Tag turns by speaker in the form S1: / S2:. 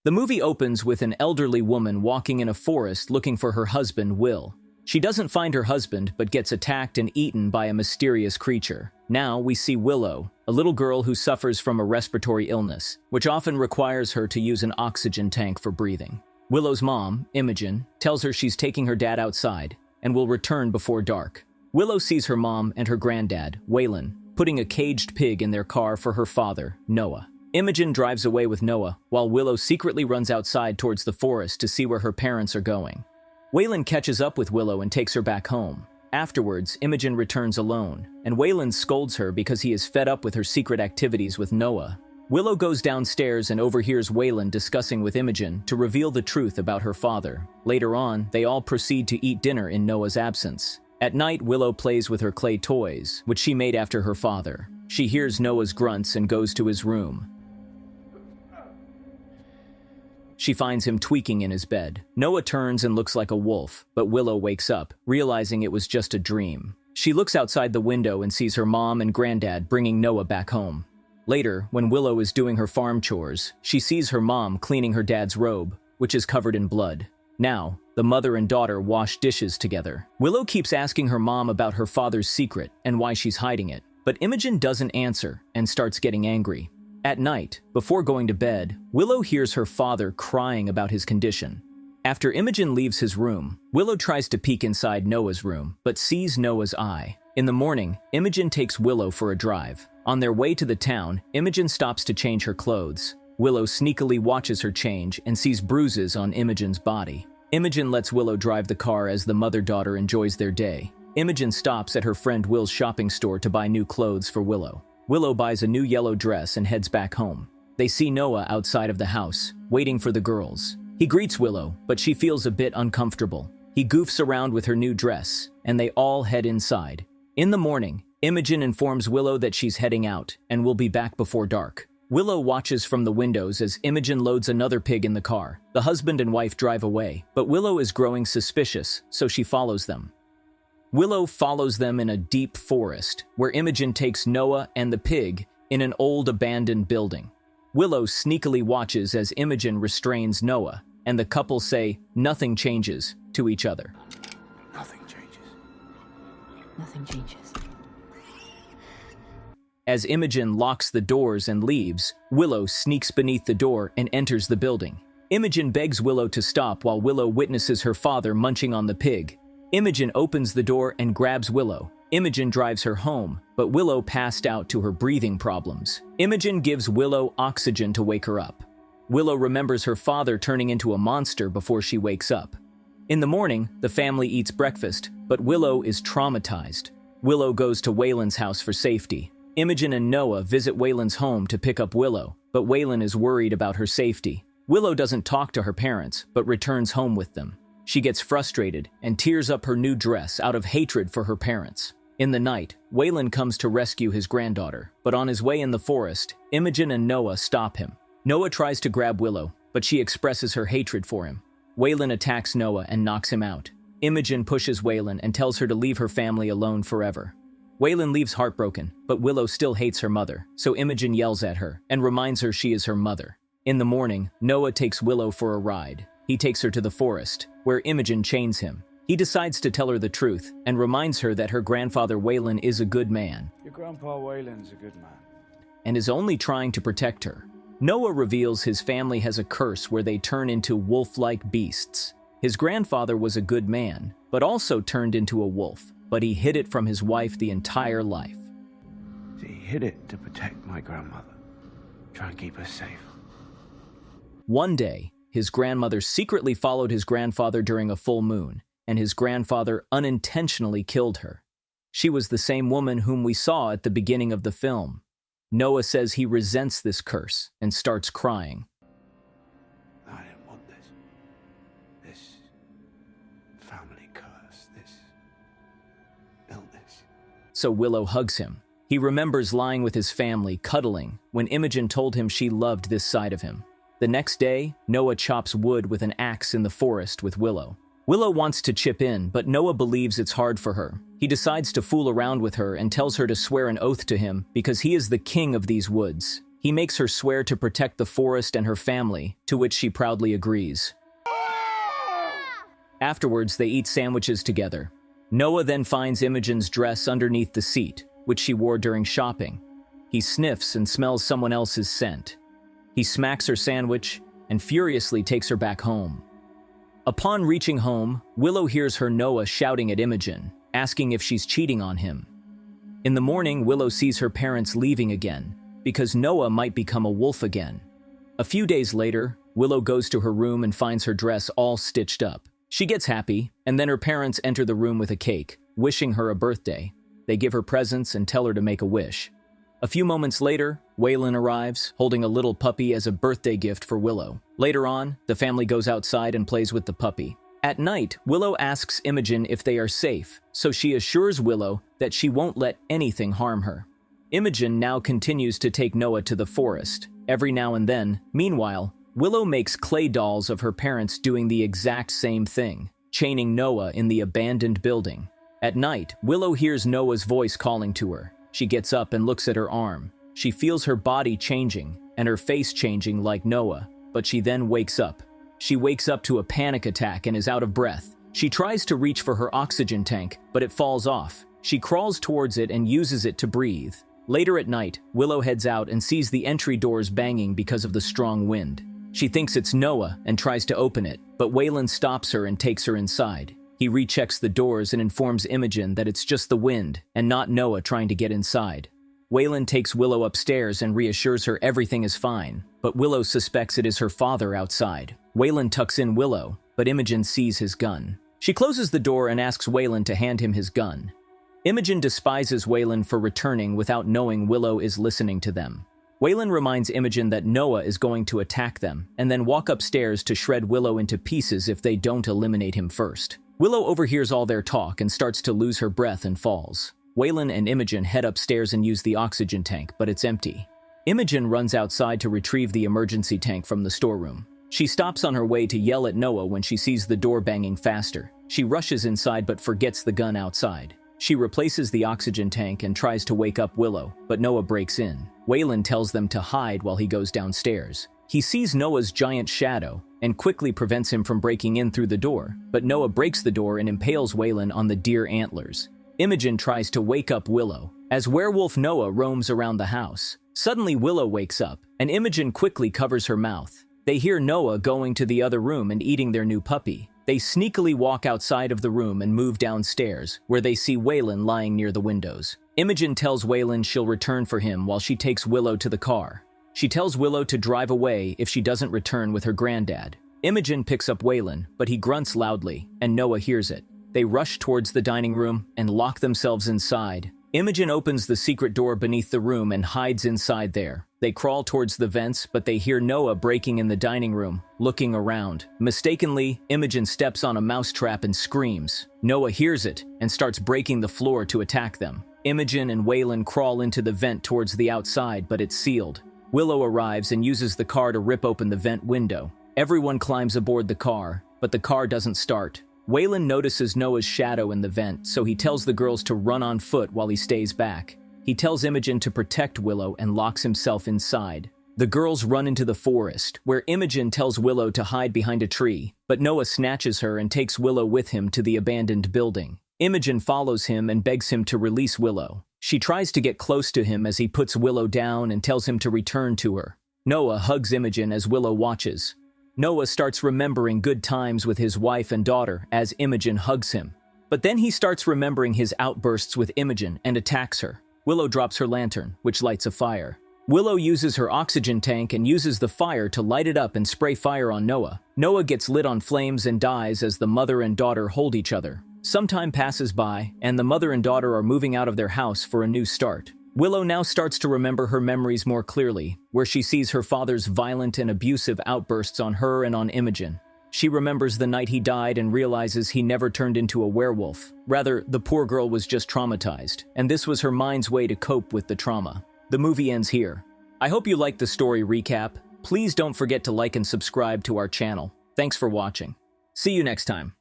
S1: The movie opens with an elderly woman walking in a forest looking for her husband, Will. She doesn't find her husband, but gets attacked and eaten by a mysterious creature. Now we see Willow, a little girl who suffers from a respiratory illness, which often requires her to use an oxygen tank for breathing. Willow's mom, Imogen, tells her she's taking her dad outside and will return before dark. Willow sees her mom and her granddad, Waylon, putting a caged pig in their car for her father, Noah. Imogen drives away with Noah, while Willow secretly runs outside towards the forest to see where her parents are going. Waylon catches up with Willow and takes her back home. Afterwards, Imogen returns alone, and Waylon scolds her because he is fed up with her secret activities with Noah. Willow goes downstairs and overhears Waylon discussing with Imogen to reveal the truth about her father. Later on, they all proceed to eat dinner in Noah's absence. At night, Willow plays with her clay toys, which she made after her father. She hears Noah's grunts and goes to his room. She finds him tweaking in his bed. Noah turns and looks like a wolf, but Willow wakes up, realizing it was just a dream. She looks outside the window and sees her mom and granddad bringing Noah back home. Later, when Willow is doing her farm chores, she sees her mom cleaning her dad's robe, which is covered in blood. Now, the mother and daughter wash dishes together. Willow keeps asking her mom about her father's secret and why she's hiding it, but Imogen doesn't answer and starts getting angry. At night, before going to bed, Willow hears her father crying about his condition. After Imogen leaves his room, Willow tries to peek inside Noah's room, but sees Noah's eye. In the morning, Imogen takes Willow for a drive. On their way to the town, Imogen stops to change her clothes. Willow sneakily watches her change and sees bruises on Imogen's body. Imogen lets Willow drive the car as the mother-daughter enjoys their day. Imogen stops at her friend Will's shopping store to buy new clothes for Willow. Willow buys a new yellow dress and heads back home. They see Noah outside of the house, waiting for the girls. He greets Willow, but she feels a bit uncomfortable. He goofs around with her new dress, and they all head inside. In the morning, Imogen informs Willow that she's heading out and will be back before dark. Willow watches from the windows as Imogen loads another pig in the car. The husband and wife drive away, but Willow is growing suspicious, so she follows them. Willow follows them in a deep forest, where Imogen takes Noah and the pig in an old abandoned building. Willow sneakily watches as Imogen restrains Noah, and the couple say, "Nothing changes," to each other.
S2: Nothing changes.
S3: Nothing changes.
S1: As Imogen locks the doors and leaves, Willow sneaks beneath the door and enters the building. Imogen begs Willow to stop while Willow witnesses her father munching on the pig. Imogen opens the door and grabs Willow. Imogen drives her home, but Willow passed out to her breathing problems. Imogen gives Willow oxygen to wake her up. Willow remembers her father turning into a monster before she wakes up. In the morning, the family eats breakfast, but Willow is traumatized. Willow goes to Waylon's house for safety. Imogen and Noah visit Waylon's home to pick up Willow, but Waylon is worried about her safety. Willow doesn't talk to her parents, but returns home with them. She gets frustrated and tears up her new dress out of hatred for her parents. In the night, Waylon comes to rescue his granddaughter, but on his way in the forest, Imogen and Noah stop him. Noah tries to grab Willow, but she expresses her hatred for him. Waylon attacks Noah and knocks him out. Imogen pushes Waylon and tells her to leave her family alone forever. Waylon leaves heartbroken, but Willow still hates her mother, so Imogen yells at her and reminds her she is her mother. In the morning, Noah takes Willow for a ride. He takes her to the forest, where Imogen chains him. He decides to tell her the truth and reminds her that her grandfather Waylon is a good man.
S2: Your grandpa Waylon's a good man.
S1: And is only trying to protect her. Noah reveals his family has a curse where they turn into wolf-like beasts. His grandfather was a good man, but also turned into a wolf, but he hid it from his wife the entire life.
S2: He hid it to protect my grandmother. Try and keep her safe.
S1: One day, his grandmother secretly followed his grandfather during a full moon, and his grandfather unintentionally killed her. She was the same woman whom we saw at the beginning of the film. Noah says he resents this curse and starts crying.
S2: I didn't want this. This family curse, this illness.
S1: So Willow hugs him. He remembers lying with his family, cuddling, when Imogen told him she loved this side of him. The next day, Noah chops wood with an axe in the forest with Willow. Willow wants to chip in, but Noah believes it's hard for her. He decides to fool around with her and tells her to swear an oath to him because he is the king of these woods. He makes her swear to protect the forest and her family, to which she proudly agrees. Afterwards, they eat sandwiches together. Noah then finds Imogen's dress underneath the seat, which she wore during shopping. He sniffs and smells someone else's scent. He smacks her sandwich and furiously takes her back home. Upon reaching home, Willow hears her Noah shouting at Imogen, asking if she's cheating on him. In the morning, Willow sees her parents leaving again, because Noah might become a wolf again. A few days later, Willow goes to her room and finds her dress all stitched up. She gets happy, and then her parents enter the room with a cake, wishing her a birthday. They give her presents and tell her to make a wish. A few moments later, Waylon arrives, holding a little puppy as a birthday gift for Willow. Later on, the family goes outside and plays with the puppy. At night, Willow asks Imogen if they are safe, so she assures Willow that she won't let anything harm her. Imogen now continues to take Noah to the forest, every now and then. Meanwhile, Willow makes clay dolls of her parents doing the exact same thing, chaining Noah in the abandoned building. At night, Willow hears Noah's voice calling to her. She gets up and looks at her arm. She feels her body changing and her face changing like Noah, but she then wakes up. She wakes up to a panic attack and is out of breath. She tries to reach for her oxygen tank, but it falls off. She crawls towards it and uses it to breathe. Later at night, Willow heads out and sees the entry doors banging because of the strong wind. She thinks it's Noah and tries to open it, but Waylon stops her and takes her inside. He rechecks the doors and informs Imogen that it's just the wind and not Noah trying to get inside. Waylon takes Willow upstairs and reassures her everything is fine, but Willow suspects it is her father outside. Waylon tucks in Willow, but Imogen sees his gun. She closes the door and asks Waylon to hand him his gun. Imogen despises Waylon for returning without knowing Willow is listening to them. Waylon reminds Imogen that Noah is going to attack them, and then walk upstairs to shred Willow into pieces if they don't eliminate him first. Willow overhears all their talk and starts to lose her breath and falls. Waylon and Imogen head upstairs and use the oxygen tank, but it's empty. Imogen runs outside to retrieve the emergency tank from the storeroom. She stops on her way to yell at Noah when she sees the door banging faster. She rushes inside but forgets the gun outside. She replaces the oxygen tank and tries to wake up Willow, but Noah breaks in. Waylon tells them to hide while he goes downstairs. He sees Noah's giant shadow and quickly prevents him from breaking in through the door, but Noah breaks the door and impales Waylon on the deer antlers. Imogen tries to wake up Willow. As werewolf Noah roams around the house, suddenly Willow wakes up, and Imogen quickly covers her mouth. They hear Noah going to the other room and eating their new puppy. They sneakily walk outside of the room and move downstairs, where they see Waylon lying near the windows. Imogen tells Waylon she'll return for him while she takes Willow to the car. She tells Willow to drive away if she doesn't return with her granddad. Imogen picks up Waylon, but he grunts loudly, and Noah hears it. They rush towards the dining room and lock themselves inside. Imogen opens the secret door beneath the room and hides inside there. They crawl towards the vents, but they hear Noah breaking in the dining room, looking around. Mistakenly, Imogen steps on a mousetrap and screams. Noah hears it and starts breaking the floor to attack them. Imogen and Waylon crawl into the vent towards the outside, but it's sealed. Willow arrives and uses the car to rip open the vent window. Everyone climbs aboard the car, but the car doesn't start. Waylon notices Noah's shadow in the vent, so he tells the girls to run on foot while he stays back. He tells Imogen to protect Willow and locks himself inside. The girls run into the forest, where Imogen tells Willow to hide behind a tree, but Noah snatches her and takes Willow with him to the abandoned building. Imogen follows him and begs him to release Willow. She tries to get close to him as he puts Willow down and tells him to return to her. Noah hugs Imogen as Willow watches. Noah starts remembering good times with his wife and daughter as Imogen hugs him. But then he starts remembering his outbursts with Imogen and attacks her. Willow drops her lantern, which lights a fire. Willow uses her oxygen tank and uses the fire to light it up and spray fire on Noah. Noah gets lit on flames and dies as the mother and daughter hold each other. Some time passes by, and the mother and daughter are moving out of their house for a new start. Willow now starts to remember her memories more clearly, where she sees her father's violent and abusive outbursts on her and on Imogen. She remembers the night he died and realizes he never turned into a werewolf. Rather, the poor girl was just traumatized, and this was her mind's way to cope with the trauma. The movie ends here. I hope you liked the story recap. Please don't forget to like and subscribe to our channel. Thanks for watching. See you next time.